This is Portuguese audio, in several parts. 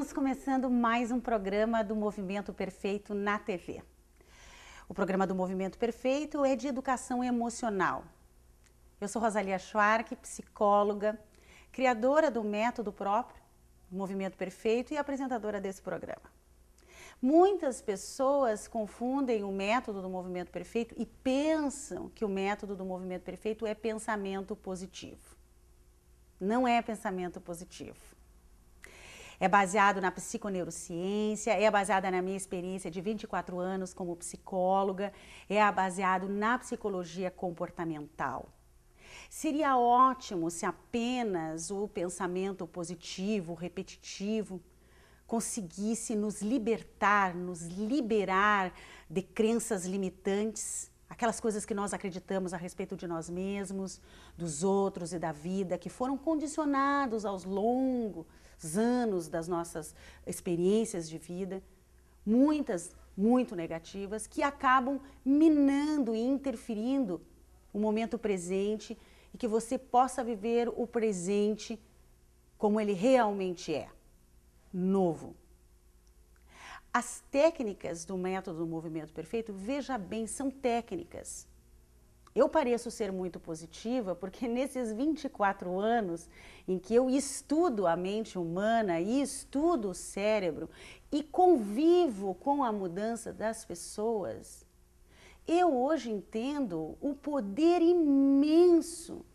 Estamos começando mais um programa do Movimento Perfeito na TV. O programa do Movimento Perfeito é de educação emocional. Eu sou Rosalia Schwark, psicóloga, criadora do método próprio, do Movimento Perfeito e apresentadora desse programa. Muitas pessoas confundem o método do Movimento Perfeito e pensam que o método do Movimento Perfeito é pensamento positivo. Não é pensamento positivo. É baseado na psiconeurociência, é baseada na minha experiência de 24 anos como psicóloga, é baseado na psicologia comportamental. Seria ótimo se apenas o pensamento positivo, repetitivo, conseguisse nos libertar, nos liberar de crenças limitantes, aquelas coisas que nós acreditamos a respeito de nós mesmos, dos outros e da vida, que foram condicionados aos longos anos das nossas experiências de vida, muitas muito negativas, que acabam minando e interferindo o momento presente e que você possa viver o presente como ele realmente é, novo. As técnicas do método do Movimento Perfeito, veja bem, são técnicas. Eu pareço ser muito positiva porque nesses 24 anos em que eu estudo a mente humana e estudo o cérebro e convivo com a mudança das pessoas, eu hoje entendo o poder imenso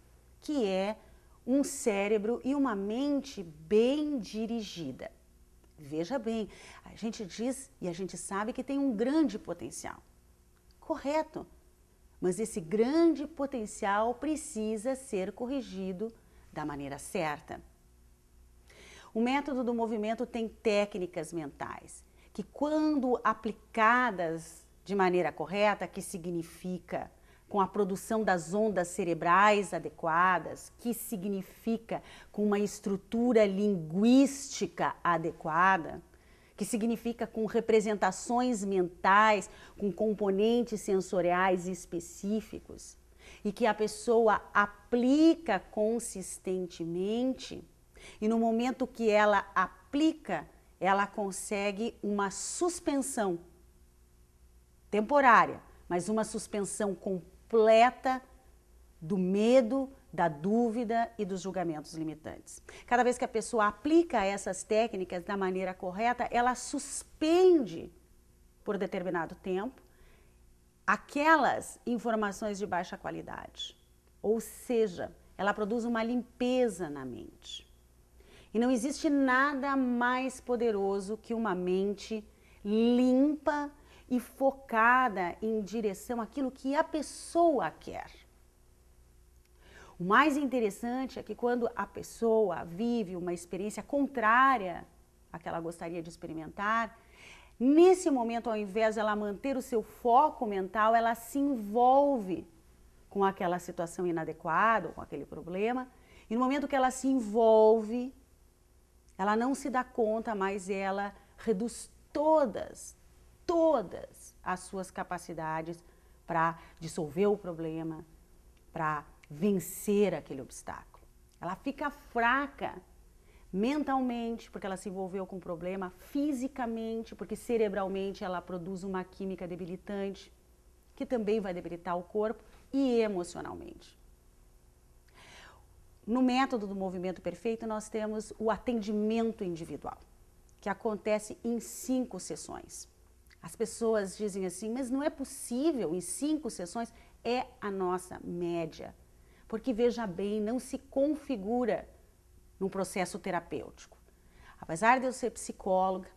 que é um cérebro e uma mente bem dirigida. Veja bem, a gente diz e a gente sabe que tem um grande potencial. Correto. Mas esse grande potencial precisa ser corrigido da maneira certa. O método do movimento tem técnicas mentais que, quando aplicadas de maneira correta, que significa com a produção das ondas cerebrais adequadas, que significa com uma estrutura linguística adequada, que significa com representações mentais, com componentes sensoriais específicos, e que a pessoa aplica consistentemente, e no momento que ela aplica, ela consegue uma suspensão temporária, mas uma suspensão completa do medo, da dúvida e dos julgamentos limitantes. Cada vez que a pessoa aplica essas técnicas da maneira correta, ela suspende por determinado tempo aquelas informações de baixa qualidade. Ou seja, ela produz uma limpeza na mente. E não existe nada mais poderoso que uma mente limpa e focada em direção àquilo que a pessoa quer. O mais interessante é que quando a pessoa vive uma experiência contrária à que ela gostaria de experimentar, nesse momento, ao invés de ela manter o seu foco mental, ela se envolve com aquela situação inadequada, com aquele problema, e no momento que ela se envolve, ela não se dá conta, mas ela reduz todas as suas capacidades para dissolver o problema, para vencer aquele obstáculo. Ela fica fraca mentalmente, porque ela se envolveu com o problema, fisicamente, porque cerebralmente ela produz uma química debilitante, que também vai debilitar o corpo, e emocionalmente. No método do Movimento Perfeito, nós temos o atendimento individual, que acontece em 5 sessões. As pessoas dizem assim, mas não é possível em 5 sessões? É a nossa média. Porque, veja bem, não se configura num processo terapêutico. Apesar de eu ser psicóloga,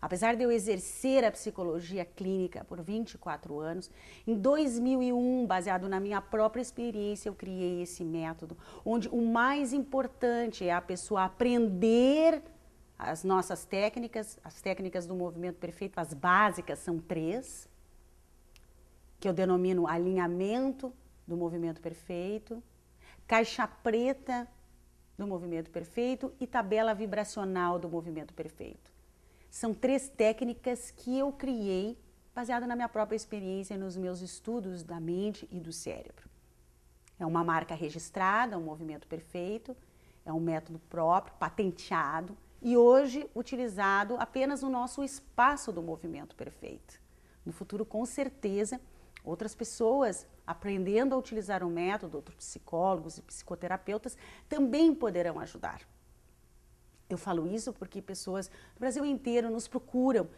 apesar de eu exercer a psicologia clínica por 24 anos, em 2001, baseado na minha própria experiência, eu criei esse método, onde o mais importante é a pessoa aprender as nossas técnicas, as técnicas do Movimento Perfeito, as básicas são 3, que eu denomino alinhamento do Movimento Perfeito, caixa preta do Movimento Perfeito e tabela vibracional do Movimento Perfeito. São 3 técnicas que eu criei baseado na minha própria experiência e nos meus estudos da mente e do cérebro. É uma marca registrada, um Movimento Perfeito, é um método próprio, patenteado, e hoje utilizado apenas no nosso espaço do movimento perfeito. No futuro, com certeza, outras pessoas aprendendo a utilizar o método, outros psicólogos e psicoterapeutas também poderão ajudar. Eu falo isso porque pessoas do Brasil inteiro nos procuram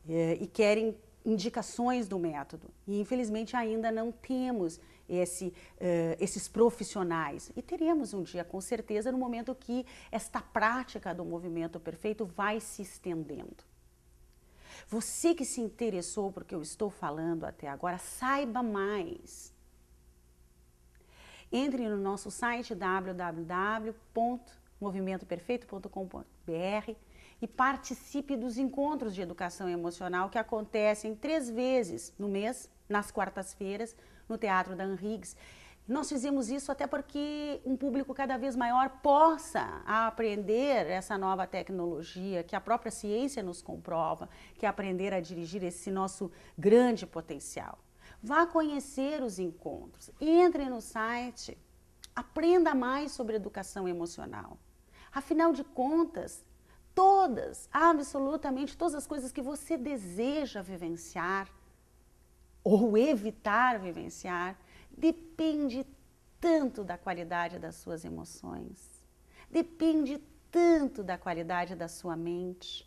e querem indicações do método. E infelizmente ainda não temos esses profissionais. E teremos um dia, com certeza, no momento que esta prática do movimento perfeito vai se estendendo. Você que se interessou por que eu estou falando até agora, saiba mais. Entre no nosso site www.movimentoperfeito.com.br e participe dos encontros de educação emocional que acontecem 3 vezes no mês, nas quartas-feiras, no Teatro da Henrigues. Nós fizemos isso até porque um público cada vez maior possa aprender essa nova tecnologia, que a própria ciência nos comprova, que é aprender a dirigir esse nosso grande potencial. Vá conhecer os encontros, entre no site, aprenda mais sobre educação emocional. Afinal de contas, absolutamente todas as coisas que você deseja vivenciar ou evitar vivenciar, depende tanto da qualidade das suas emoções, depende tanto da qualidade da sua mente.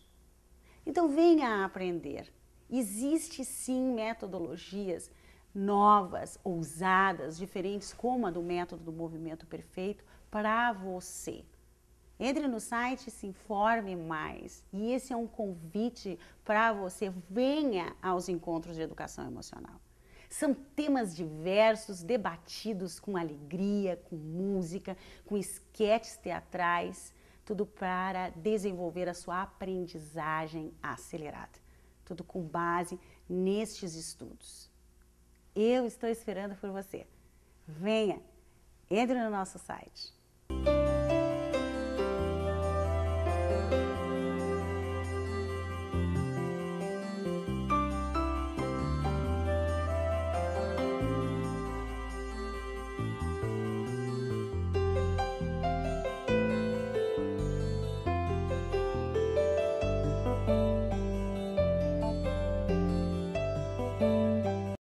Então venha aprender. Existe sim metodologias novas, ousadas, diferentes como a do método do movimento perfeito para você. Entre no site e se informe mais. E esse é um convite para você. Venha aos encontros de educação emocional. São temas diversos, debatidos com alegria, com música, com esquetes teatrais, tudo para desenvolver a sua aprendizagem acelerada. Tudo com base nestes estudos. Eu estou esperando por você. Venha, entre no nosso site.